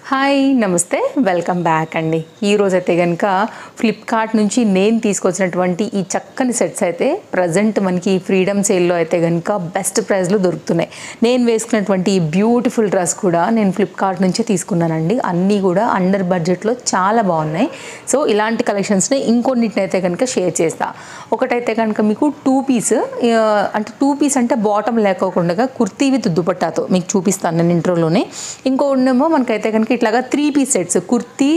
Hi నమస్తే welcome back అండి. ఈరోజైతే కనుక ఫ్లిప్కార్ట్ నుంచి నేను తీసుకొచ్చినటువంటి ఈ చక్కని సెట్స్ అయితే ప్రజెంట్ మనకి ఫ్రీడమ్ సేల్లో అయితే కనుక బెస్ట్ ప్రైస్లో దొరుకుతున్నాయి. నేను వేసుకున్నటువంటి ఈ బ్యూటిఫుల్ డ్రెస్ కూడా నేను ఫ్లిప్కార్ట్ నుంచే తీసుకున్నానండి. అన్నీ కూడా అండర్ బడ్జెట్లో చాలా బాగున్నాయి. సో ఇలాంటి కలెక్షన్స్ని ఇంకొన్నిటిని అయితే కనుక షేర్ చేస్తా. ఒకటైతే కనుక మీకు టూ పీస్ అంటే బాటమ్ లేకోకుండా కుర్తీ విత్ దుపట్టాతో మీకు చూపిస్తాను నేను ఇంట్రోలోనే. ఇంకోటేమో మనకైతే కనుక ఇట్లాగా 3 పీస్ సెట్స్ కుర్తీ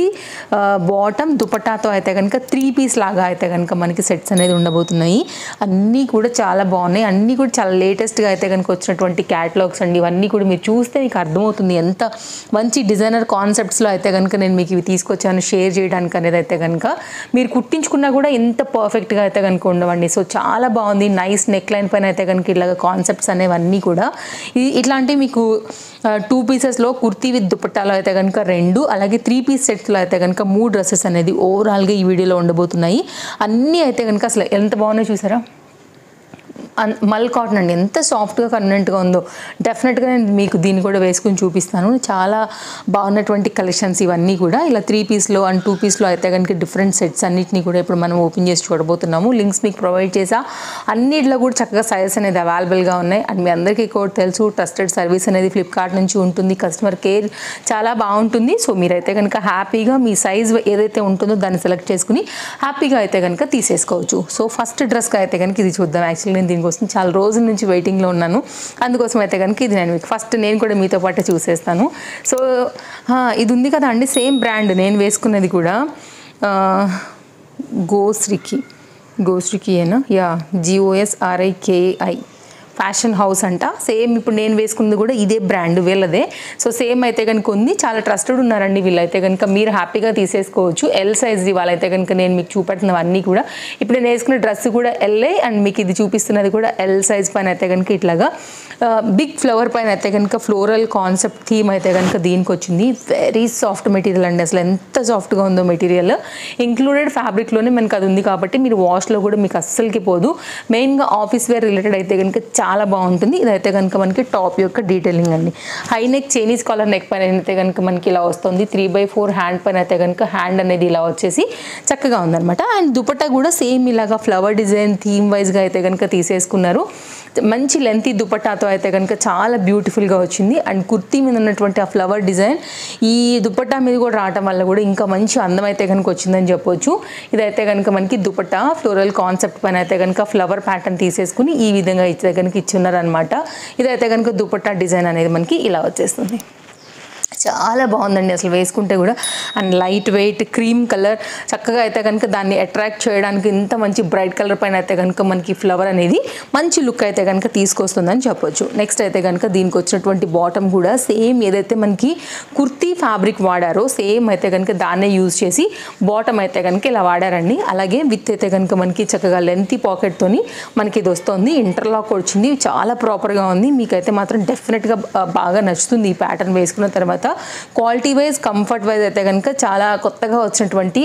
బాటమ్ దుపట్టాతో అయితే కనుక 3 పీస్ లాగా అయితే కనుక మనకి సెట్స్ అనేది ఉండబోతున్నాయి. అన్నీ కూడా చాలా బాగున్నాయి. అన్నీ కూడా చాలా లేటెస్ట్గా అయితే కనుక వచ్చినటువంటి క్యాటలాగ్స్ అండి. ఇవన్నీ కూడా మీరు చూస్తే మీకు అర్థమవుతుంది ఎంత మంచి డిజైనర్ కాన్సెప్ట్స్లో అయితే కనుక నేను మీకు ఇవి తీసుకొచ్చాను షేర్ చేయడానికి అనేది. అయితే కనుక మీరు కుట్టించుకున్నా కూడా ఎంత పర్ఫెక్ట్గా అయితే కనుక ఉండవండి. సో చాలా బాగుంది. నైస్ నెక్ లైన్ పైన అయితే కనుక ఇలాగ కాన్సెప్ట్స్ అనేవన్నీ కూడా ఇట్లాంటివి మీకు 2 పీసెస్లో కుర్తీ విత్ దుపట్టాలో అయితే కనుక 2, అలాగే 3 పీస్ సెట్స్లో అయితే కనుక 3 డ్రెస్సెస్ అనేది ఓవరాల్గా ఈ వీడియోలో ఉండబోతున్నాయి. అన్నీ అయితే కనుక అసలు ఎంత బాగున్నాయో చూసారా. మల్ కాటన్ అండి, ఎంత సాఫ్ట్గా కన్వీనెంట్గా ఉందో. డెఫినెట్గా నేను మీకు దీన్ని కూడా వేసుకుని చూపిస్తాను. చాలా బాగున్నటువంటి కలెక్షన్స్ ఇవన్నీ కూడా. ఇలా 3 పీస్లో అండ్ 2 పీస్లో అయితే కనుక డిఫరెంట్ సెట్స్ అన్నిటిని కూడా ఇప్పుడు మనం ఓపెన్ చేసి చూడబోతున్నాము. లింక్స్ మీకు ప్రొవైడ్ చేసా. అన్నిటిలో కూడా చక్కగా సైజెస్ అనేది అవైలబుల్గా ఉన్నాయి. అండ్ మీ అందరికీ కూడా తెలుసు ట్రస్టెడ్ సర్వీస్ అనేది ఫ్లిప్కార్ట్ నుంచి ఉంటుంది. కస్టమర్ కేర్ చాలా బాగుంటుంది. సో మీరైతే కనుక హ్యాపీగా మీ సైజ్ ఏదైతే ఉంటుందో దాన్ని సెలెక్ట్ చేసుకుని హ్యాపీగా అయితే కనుక తీసేసుకోవచ్చు. సో ఫస్ట్ డ్రెస్కి అయితే కనుక ఇది చూద్దాం. యాక్చువల్లీ నేను దీనికోసం చాలా రోజుల నుంచి వెయిటింగ్లో ఉన్నాను. అందుకోసం అయితే కనుక ఇది నేను మీకు ఫస్ట్ నేను కూడా మీతో పాటు చూసేస్తాను. సో ఇది ఉంది కదా అండి, సేమ్ బ్రాండ్ నేను వేసుకున్నది కూడా గోశ్రీకి ఏనా, GOSRIKI ఫ్యాషన్ హౌస్ అంట. సేమ్ ఇప్పుడు నేను వేసుకున్నది కూడా ఇదే బ్రాండ్ వీళ్ళదే. సో సేమ్ అయితే కనుక ఉంది. చాలా ట్రస్టెడ్ ఉన్నారండి వీళ్ళైతే కనుక. మీరు హ్యాపీగా తీసేసుకోవచ్చు. ఎల్ సైజ్ వాళ్ళైతే కనుక నేను మీకు చూపెట్టినవన్నీ కూడా. ఇప్పుడు నేను వేసుకున్న డ్రెస్ కూడా ఎల్ఏ అండ్ మీకు ఇది చూపిస్తున్నది కూడా ఎల్ సైజ్ పైన అయితే కనుక ఇట్లాగా బిగ్ ఫ్లవర్ పైన అయితే కనుక ఫ్లోరల్ కాన్సెప్ట్ థీమ్ అయితే కనుక దీనికి వచ్చింది. వెరీ సాఫ్ట్ మెటీరియల్ అండి. అసలు ఎంత సాఫ్ట్గా ఉందో మెటీరియల్. ఇంక్లూడెడ్ ఫ్యాబ్రిక్లోనే మనకు అది ఉంది కాబట్టి మీరు వాష్లో కూడా మీకు అస్సలకి పోదు. మెయిన్గా ఆఫీస్ వేర్ రిలేటెడ్ అయితే కనుక చాలా బాగుంటుంది. ఇదైతే కనుక మనకి టాప్ యొక్క డీటెయిలింగ్ అండి. High neck Chinese collar neck పైన అయితే కనుక మనకి ఇలా వస్తుంది. 3/4 హ్యాండ్ పైన అయితే కనుక హ్యాండ్ అనేది ఇలా వచ్చేసి చక్కగా ఉందన్నమాట. అండ్ దుపట్టా కూడా సేమ్ ఇలాగా ఫ్లవర్ డిజైన్ థీమ్ వైజ్గా అయితే కనుక తీసేసుకున్నారు. మంచి లెంతీ దుపట్టాతో అయితే కనుక చాలా బ్యూటిఫుల్గా వచ్చింది. అండ్ కుర్తీ మీద ఉన్నటువంటి ఆ ఫ్లవర్ డిజైన్ ఈ దుపట్టా మీద కూడా రావటం వల్ల కూడా ఇంకా మంచి అందం అయితే కనుక వచ్చిందని చెప్పొచ్చు. ఇదైతే కనుక మనకి దుపట్టా ఫ్లోరల్ కాన్సెప్ట్ పైన అయితే కనుక ఫ్లవర్ ప్యాటర్న్ తీసేసుకుని ఈ విధంగా అయితే కనుక ఇచ్చున్నారనమాట. ఇదైతే కనుక దుపట్టా డిజైన్ అనేది మనకి ఇలా వచ్చేస్తుంది. చాలా బాగుందండి అసలు వేసుకుంటే కూడా. And light weight cream colour చక్కగా అయితే కనుక దాన్ని అట్రాక్ట్ చేయడానికి ఇంత మంచి బ్రైట్ కలర్ పైన అయితే కనుక మనకి ఫ్లవర్ అనేది మంచి లుక్ అయితే కనుక తీసుకొస్తుందని చెప్పొచ్చు. నెక్స్ట్ అయితే కనుక దీనికి వచ్చినటువంటి బాటమ్ కూడా సేమ్ ఏదైతే మనకి కుర్తీ ఫ్యాబ్రిక్ వాడారో సేమ్ అయితే కనుక దాన్నే యూజ్ చేసి బాటమ్ అయితే కనుక ఇలా వాడారండి. అలాగే విత్ అయితే కనుక మనకి చక్కగా లెంతీ పాకెట్తోని మనకి ఇది వస్తుంది. ఇంటర్లాక్ వచ్చింది. చాలా ప్రాపర్గా ఉంది. మీకైతే మాత్రం డెఫినెట్గా బాగా నచ్చుతుంది ఈ ప్యాటర్న్ వేసుకున్న తర్వాత. క్వాలిటీ వైజ్ కంఫర్ట్ వైజ్ అయితే కనుక చాలా కొత్తగా వచ్చినటువంటి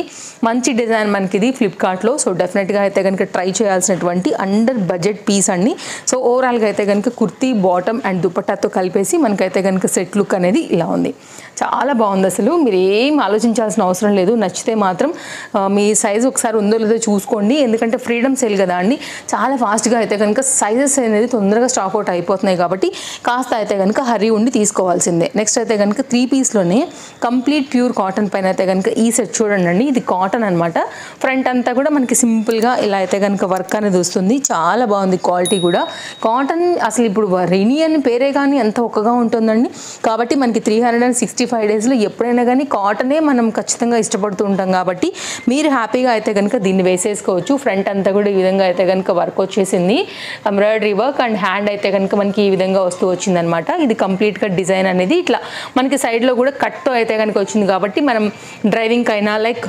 మంచి డిజైన్ మనకి ఇది ఫ్లిప్కార్ట్లో. సో డెఫినెట్గా అయితే కనుక ట్రై చేయాల్సినటువంటి అండర్ బడ్జెట్ పీస్ అండి. సో ఓవరాల్గా అయితే కనుక కుర్తీ బాటమ్ అండ్ దుపట్టాతో కలిపేసి మనకైతే కనుక సెట్ లుక్ అనేది ఇలా ఉంది. చాలా బాగుంది. అసలు మీరు ఏం ఆలోచించాల్సిన అవసరం లేదు. నచ్చితే మాత్రం మీ సైజు ఒకసారి ఉందో లేదో చూసుకోండి. ఎందుకంటే ఫ్రీడమ్ సేల్ కదా అండి, చాలా ఫాస్ట్గా అయితే కనుక సైజెస్ అనేది తొందరగా స్టాక్ అవుట్ అయిపోతున్నాయి కాబట్టి కాస్త అయితే కనుక హరీ ఉండి తీసుకోవాల్సిందే. నెక్స్ట్ అయితే కనుక 3 పీస్లోనే కంప్లీట్ ప్యూర్ కాటన్ పైన అయితే కనుక ఈ సెట్ చూడండి అండి. ఇది కాటన్ అనమాట. ఫ్రంట్ అంతా కూడా మనకి సింపుల్గా ఇలా అయితే కనుక వర్క్ అనేది వస్తుంది. చాలా బాగుంది క్వాలిటీ కూడా. కాటన్ అసలు ఇప్పుడు రెనీ అని పేరే కానీ ఎంత ఒక్కగా ఉంటుందండి. కాబట్టి మనకి 365 డేస్లో ఎప్పుడైనా కానీ కాటనే మనం ఖచ్చితంగా ఇష్టపడుతూ ఉంటాం కాబట్టి మీరు హ్యాపీగా అయితే కనుక దీన్ని వేసేసుకోవచ్చు. ఫ్రంట్ అంతా కూడా ఈ విధంగా అయితే కనుక వర్క్ వచ్చేసింది. ఎంబ్రాయిడరీ వర్క్ అండ్ హ్యాండ్ అయితే కనుక మనకి ఈ విధంగా వస్తూ వచ్చిందనమాట. ఇది కంప్లీట్గా డిజైన్ అనేది ఇట్లా మనకి సైడ్లో కూడా కట్తో అయితే కనుక వచ్చింది కాబట్టి మనం డ్రైవింగ్ అయినా లైక్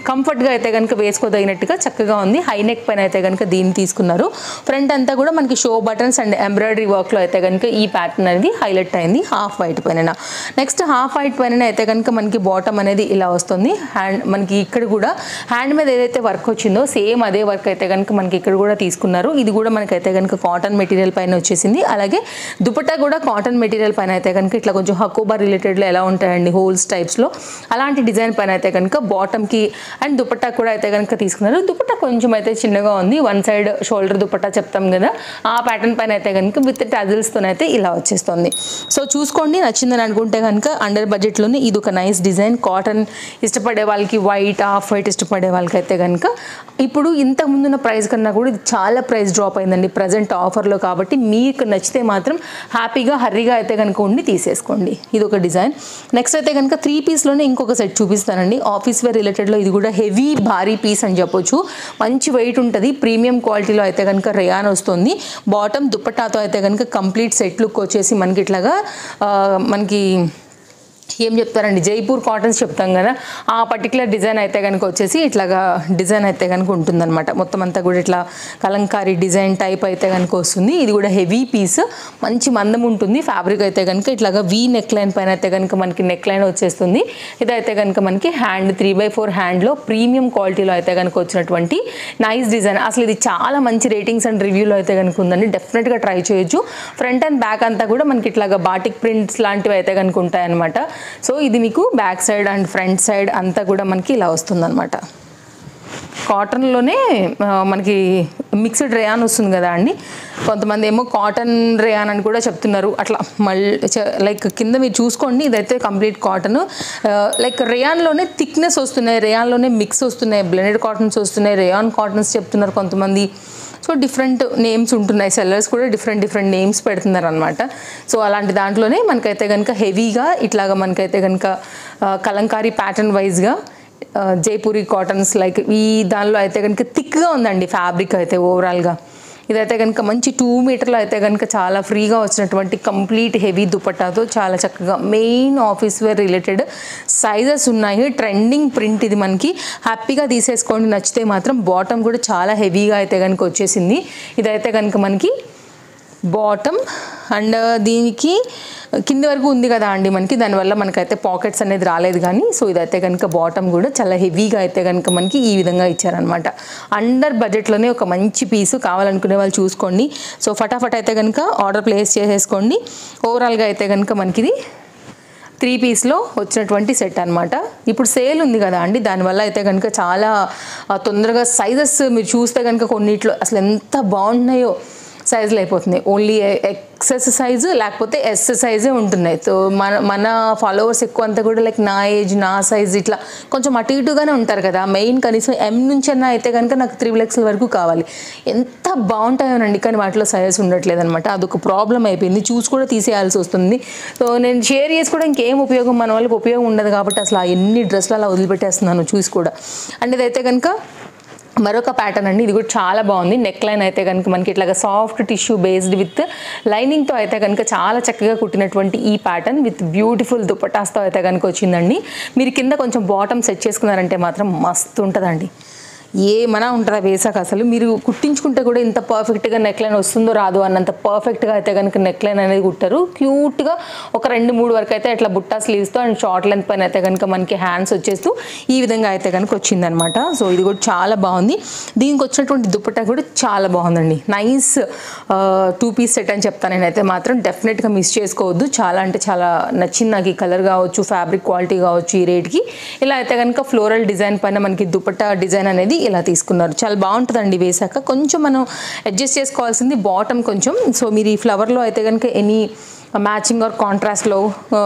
కంఫర్ట్గా అయితే కనుక వేసుకోదగినట్టుగా చక్కగా ఉంది. హై నెక్ పైన అయితే కనుక దీన్ని తీసుకున్నారు. ఫ్రంట్ అంతా కూడా మనకి షో బటన్స్ అండ్ ఎంబ్రాయిడరీ వర్క్లో అయితే కనుక ఈ ప్యాటర్న్ అనేది హైలైట్ అయింది హాఫ్ వైట్ పైన. నెక్స్ట్ హాఫ్ వైట్ పైన అయితే కనుక మనకి బాటమ్ అనేది ఇలా వస్తుంది. హ్యాండ్ మనకి ఇక్కడ కూడా హ్యాండ్ మీద ఏదైతే వర్క్ వచ్చిందో సేమ్ అదే వర్క్ అయితే కనుక మనకి ఇక్కడ కూడా తీసుకున్నారు. ఇది కూడా మనకైతే కనుక కాటన్ మెటీరియల్ పైన వచ్చేసింది. అలాగే దుపట్టా కూడా కాటన్ మెటీరియల్ పైన అయితే కనుక ఇట్లా కొంచెం హకోబా రిలేటెడ్ రిలేటెడ్లో ఎలా ఉంటాయండి హోల్స్ టైప్స్లో, అలాంటి డిజైన్ పైన అయితే కనుక బాటమ్కి అండ్ దుపట్టా కూడా అయితే కనుక తీసుకున్నారు. దుపట్టా కొంచెం అయితే చిన్నగా ఉంది, వన్ సైడ్ షోల్డర్ దుపట్టా చెప్తాం కదా, ఆ ప్యాటర్న్ పైన అయితే కనుక విత్ టజిల్స్తోనైతే ఇలా వచ్చేస్తుంది. సో చూసుకోండి, నచ్చిందని అనుకుంటే కనుక అండర్ బడ్జెట్లోనే ఇది ఒక నైస్ డిజైన్. కాటన్ ఇష్టపడే వాళ్ళకి, వైట్ ఆఫ్ వైట్ ఇష్టపడే వాళ్ళకి అయితే కనుక ఇప్పుడు ఇంతకు ముందున్న ప్రైస్ కన్నా కూడా ఇది చాలా ప్రైస్ డ్రాప్ అయిందండి ప్రజెంట్ ఆఫర్లో. కాబట్టి మీకు నచ్చితే మాత్రం హ్యాపీగా హర్రీగా అయితే కనుక ఉండి తీసేసుకోండి. ఇది ఒక డిజైన్. నెక్స్ట్ అయితే కనుక 3 పీస్లోనే ఇంకొక సెట్ చూపిస్తానండి. ఆఫీస్ వేర్ రిలేటెడ్లో ఇది కూడా హెవీ భారీ పీస్ అని చెప్పొచ్చు. మంచి వెయిట్ ఉంటుంది, ప్రీమియం క్వాలిటీలో అయితే కనుక రేయాన్ వస్తుంది. బాటమ్ దుపట్టాతో అయితే కనుక కంప్లీట్ సెట్ లుక్ వచ్చేసి మనకి ఇట్లాగా మనకి ఏం చెప్తారండి, జైపూర్ కాటన్స్ చెప్తాం కదా, ఆ పర్టికులర్ డిజైన్ అయితే కనుక వచ్చేసి ఇట్లాగా డిజైన్ అయితే కనుక ఉంటుందన్నమాట. మొత్తం అంతా కూడా ఇట్లా కలంకారీ డిజైన్ టైప్ అయితే కనుక వస్తుంది. ఇది కూడా హెవీ పీస్, మంచి మందం ఉంటుంది. ఫ్యాబ్రిక్ అయితే కనుక ఇట్లాగా వీ నెక్ లైన్ పైన అయితే కనుక మనకి నెక్ లైన్ వచ్చేస్తుంది. ఇదైతే కనుక మనకి హ్యాండ్ 3/4 హ్యాండ్లో ప్రీమియం క్వాలిటీలో అయితే కనుక వచ్చినటువంటి నైస్ డిజైన్. అసలు ఇది చాలా మంచి రేటింగ్స్ అండ్ రివ్యూలో అయితే కనుక ఉందండి, డెఫినెట్గా ట్రై చేయొచ్చు. ఫ్రంట్ అండ్ బ్యాక్ అంతా కూడా మనకి ఇట్లాగా బాటిక్ ప్రింట్స్ లాంటివి అయితే కనుక ఉంటాయన్నమాట. సో ఇది మీకు back side and front side అంతా కూడా మనకి ఇలా వస్తుందన్నమాట. కాటన్లోనే మనకి మిక్స్డ్ రేయాన్ వస్తుంది కదా అండి, కొంతమంది ఏమో కాటన్ రేయాన్ అని కూడా చెప్తున్నారు. అట్లా మళ్ళీ లైక్ కింద మీరు చూసుకోండి, ఇదైతే కంప్లీట్ కాటన్. లైక్ రేయాన్లోనే థిక్నెస్ వస్తున్నాయి, రేయాన్లోనే మిక్స్ వస్తున్నాయి, బ్లెండెడ్ కాటన్స్ వస్తున్నాయి, రేయాన్ కాటన్స్ చెప్తున్నారు కొంతమంది. సో డిఫరెంట్ నేమ్స్ ఉంటున్నాయి, సెల్లర్స్ కూడా డిఫరెంట్ నేమ్స్ పెడుతున్నారు అనమాట. సో అలాంటి దాంట్లోనే మనకైతే కనుక హెవీగా ఇట్లాగా మనకైతే కనుక కలంకారీ ప్యాటర్న్ వైజ్గా జైపూరి కాటన్స్ లైక్ ఈ దానిలో అయితే కనుక థిక్గా ఉందండి ఫ్యాబ్రిక్ అయితే ఓవరాల్గా. ఇదైతే కనుక మంచి 2 మీటర్లో అయితే కనుక చాలా ఫ్రీగా వచ్చినటువంటి కంప్లీట్ హెవీ దుపట్టాతో చాలా చక్కగా main office wear related sizes ఉన్నాయి. ట్రెండింగ్ ప్రింట్ ఇది మనకి, హ్యాపీగా తీసేసుకోండి. నచ్చితే మాత్రం బాటమ్ కూడా చాలా హెవీగా అయితే కనుక వచ్చేసింది. ఇదైతే కనుక మనకి బాటమ్ అండ్ దీనికి కింది వరకు ఉంది కదా అండి మనకి, దానివల్ల మనకైతే పాకెట్స్ అనేది రాలేదు కానీ. సో ఇదైతే కనుక బాటమ్ కూడా చాలా హెవీగా అయితే కనుక మనకి ఈ విధంగా ఇచ్చారనమాట. అండర్ బడ్జెట్లోనే ఒక మంచి పీసు, కావాలనుకునే వాళ్ళు చూసుకోండి. సో ఫటాఫట్ అయితే కనుక ఆర్డర్ ప్లేస్ చేసేసుకోండి. ఓవరాల్గా అయితే కనుక మనకి ఇది 3 పీస్లో వచ్చినటువంటి సెట్ అనమాట. ఇప్పుడు సేల్ ఉంది కదా అండి, దానివల్ల అయితే కనుక చాలా తొందరగా సైజెస్ మీరు చూస్తే కనుక కొన్నిట్లో అసలు ఎంత బాగున్నాయో సైజులు అయిపోతున్నాయి. ఓన్లీ ఎక్సెస్ సైజు లేకపోతే ఎస్ సైజే ఉంటున్నాయి. సో మన ఫాలోవర్స్ ఎక్కువ అంతా కూడా లైక్ నా ఏజ్ నా సైజ్ ఇట్లా కొంచెం అటు ఇటుగానే ఉంటారు కదా. మెయిన్ కనీసం ఎం నుంచి అన్న అయితే కనుక నాకు 3XL వరకు కావాలి. ఎంత బాగుంటాయోనండి, కానీ వాటిలో సైజెస్ ఉండట్లేదు అనమాట. అదొక ప్రాబ్లం అయిపోయింది, చూసి కూడా తీసేయాల్సి వస్తుంది. సో నేను షేర్ చేసి కూడా ఇంకేం ఉపయోగం, మన వాళ్ళకి ఉపయోగం ఉండదు కాబట్టి అసలు ఎన్ని డ్రెస్లు అలా వదిలిపెట్టేస్తున్నాను చూసి కూడా. అండ్ ఇదైతే కనుక మరొక ప్యాటర్న్ అండి, ఇది కూడా చాలా బాగుంది. నెక్ లైన్ అయితే కనుక మనకి ఇట్లాగా సాఫ్ట్ టిష్యూ బేస్డ్ విత్ లైనింగ్తో అయితే కనుక చాలా చక్కగా కుట్టినటువంటి ఈ ప్యాటర్న్ విత్ బ్యూటిఫుల్ దుపట్టాస్తో అయితే కనుక వచ్చిందండి. మీరు కింద కొంచెం బాటమ్ సెట్ చేసుకున్నారంటే మాత్రం మస్తు ఉంటుందండి. ఏమన్నా ఉంటుందా వేసాక, అసలు మీరు కుట్టించుకుంటే కూడా ఇంత పర్ఫెక్ట్గా నెక్ లైన్ వస్తుందో రాదు అన్నంత పర్ఫెక్ట్గా అయితే కనుక నెక్ లైన్ అనేది కుట్టారు. క్యూట్గా ఒక 2-3 వరకు అయితే ఇట్లా బుట్టా స్లీవ్స్తో అండ్ షార్ట్ లెంత్ పైన అయితే కనుక మనకి హ్యాండ్స్ వచ్చేస్తూ ఈ విధంగా అయితే కనుక వచ్చిందనమాట. సో ఇది కూడా చాలా బాగుంది. దీనికి వచ్చినటువంటి దుపట్టా కూడా చాలా బాగుందండి. నైస్ 2 పీస్ సెట్ అని చెప్తాను నేనైతే మాత్రం, డెఫినెట్గా మిస్ చేసుకోవద్దు. చాలా అంటే చాలా నచ్చింది నాకు ఈ కలర్ కావచ్చు, ఫ్యాబ్రిక్ క్వాలిటీ కావచ్చు, ఈ రేట్కి. ఇలా అయితే కనుక ఫ్లోరల్ డిజైన్ పైన మనకి దుపట్టా డిజైన్ అనేది ఇలా తీసుకున్నారు. చాలా బాగుంటుందండి వేసాక. కొంచెం మనం అడ్జస్ట్ చేసుకోవాల్సింది బాటమ్ కొంచెం. సో మీరు ఈ ఫ్లవర్లో అయితే కనుక ఎనీ మ్యాచింగ్ ఆర్ కాంట్రాస్ట్లో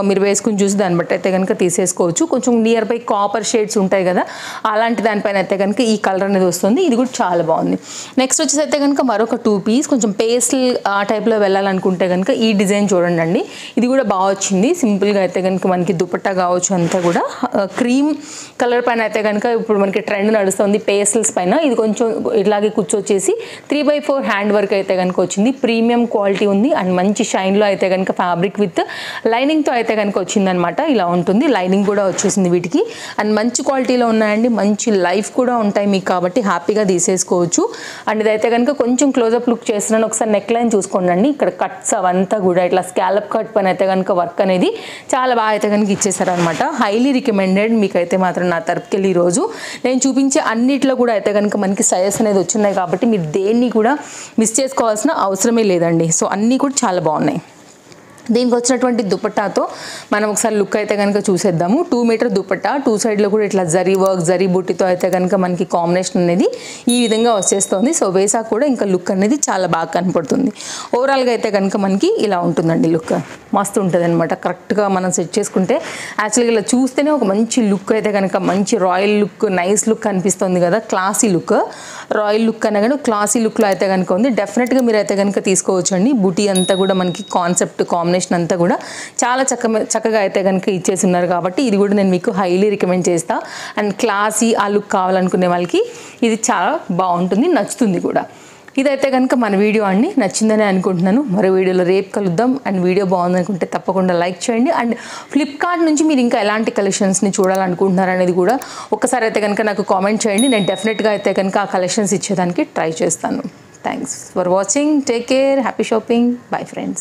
మీరు వేసుకుని చూసి దాన్ని బట్టి అయితే కనుక తీసేసుకోవచ్చు. కొంచెం నియర్ బై కాపర్ షేడ్స్ ఉంటాయి కదా, అలాంటి దానిపైన అయితే కనుక ఈ కలర్ అనేది వస్తుంది. ఇది కూడా చాలా బాగుంది. నెక్స్ట్ వచ్చేసి అయితే కనుక మరొక 2 పీస్ కొంచెం పేస్టల్ ఆ టైప్లో వెళ్ళాలనుకుంటే కనుక ఈ డిజైన్ చూడండి అండి. ఇది కూడా బాగా వచ్చింది. సింపుల్గా అయితే కనుక మనకి దుపట్టా కావచ్చు అంతా కూడా క్రీమ్ కలర్ పైన అయితే కనుక ఇప్పుడు మనకి ట్రెండ్ నడుస్తుంది పేస్టల్స్ పైన. ఇది కొంచెం ఇట్లాగే కూర్చొచ్చేసి 3/4 హ్యాండ్ వర్క్ అయితే కనుక వచ్చింది. ప్రీమియం క్వాలిటీ ఉంది అండ్ మంచి షైన్లో అయితే కనుక ఫ్యాబ్రిక్ విత్ లైనింగ్తో అయితే కనుక వచ్చిందనమాట. ఇలా ఉంటుంది, లైనింగ్ కూడా వచ్చేసింది వీటికి. అండ్ మంచి క్వాలిటీలో ఉన్నాయండి, మంచి లైఫ్ కూడా ఉంటాయి మీకు, కాబట్టి హ్యాపీగా తీసేసుకోవచ్చు. అండ్ ఇదైతే కనుక కొంచెం క్లోజప్ లుక్ చేస్తున్నాను, ఒకసారి నెక్ లైన్ చూసుకోండి అండి. ఇక్కడ కట్స్ అవంతా కూడా ఇట్లా స్కాలప్ కట్ పైన అయితే కనుక వర్క్ అనేది చాలా బాగా అయితే కనుక ఇచ్చేసారనమాట. హైలీ రికమెండెడ్ మీకైతే మాత్రం నా తరపుకెళ్ళి ఈరోజు నేను చూపించే అన్నిట్లో కూడా అయితే కనుక మనకి సైజెస్ అనేది వచ్చినాయి కాబట్టి మీరు దేన్ని కూడా మిస్ చేసుకోవాల్సిన అవసరమే లేదండి. సో అన్నీ కూడా చాలా బాగున్నాయి. దీనికి వచ్చినటువంటి దుపట్టాతో మనం ఒకసారి లుక్ అయితే కనుక చూసేద్దాము. 2 మీటర్ దుపట్టా, 2 సైడ్లో కూడా ఇట్లా జరీ వర్క్, జరీ బుట్టితో అయితే కనుక మనకి కాంబినేషన్ అనేది ఈ విధంగా వచ్చేస్తుంది. సో వేసాక కూడా ఇంకా లుక్ అనేది చాలా బాగా కనపడుతుంది. ఓవరాల్గా అయితే కనుక మనకి ఇలా ఉంటుందండి. లుక్ మస్తు ఉంటుంది అనమాట. కరెక్ట్గా మనం సెట్ చేసుకుంటే యాక్చువల్గా ఇలా చూస్తేనే ఒక మంచి లుక్ అయితే కనుక మంచి రాయల్ లుక్, నైస్ లుక్ అనిపిస్తుంది కదా. క్లాసీ లుక్, రాయల్ లుక్ అనే కానీ క్లాసీ లుక్లో అయితే కనుక ఉంది. డెఫినెట్గా మీరు అయితే కనుక తీసుకోవచ్చు అండి. బుటీ అంతా కూడా మనకి కాన్సెప్ట్ కాంబినేషన్ అంతా కూడా చాలా చక్కగా అయితే కనుక ఇచ్చేసి ఉన్నారు కాబట్టి ఇది కూడా నేను మీకు హైలీ రికమెండ్ చేస్తా. అండ్ క్లాసీ ఆ లుక్ కావాలనుకునే వాళ్ళకి ఇది చాలా బాగుంటుంది, నచ్చుతుంది కూడా. ఇదైతే కనుక మన వీడియో అండి, నచ్చిందని అనుకుంటున్నాను. మరో వీడియోలో రేపు కలుద్దాం. అండ్ వీడియో బాగుందనుకుంటే తప్పకుండా లైక్ చేయండి. అండ్ ఫ్లిప్కార్ట్ నుంచి మీరు ఇంకా ఎలాంటి కలెక్షన్స్ని చూడాలనుకుంటున్నారు అనేది కూడా ఒకసారి అయితే కనుక నాకు కామెంట్ చేయండి. నేను డెఫినెట్గా అయితే కనుక ఆ కలెక్షన్స్ ఇచ్చేదానికి ట్రై చేస్తాను. Thanks for watching. Take care. Happy shopping. Bye friends.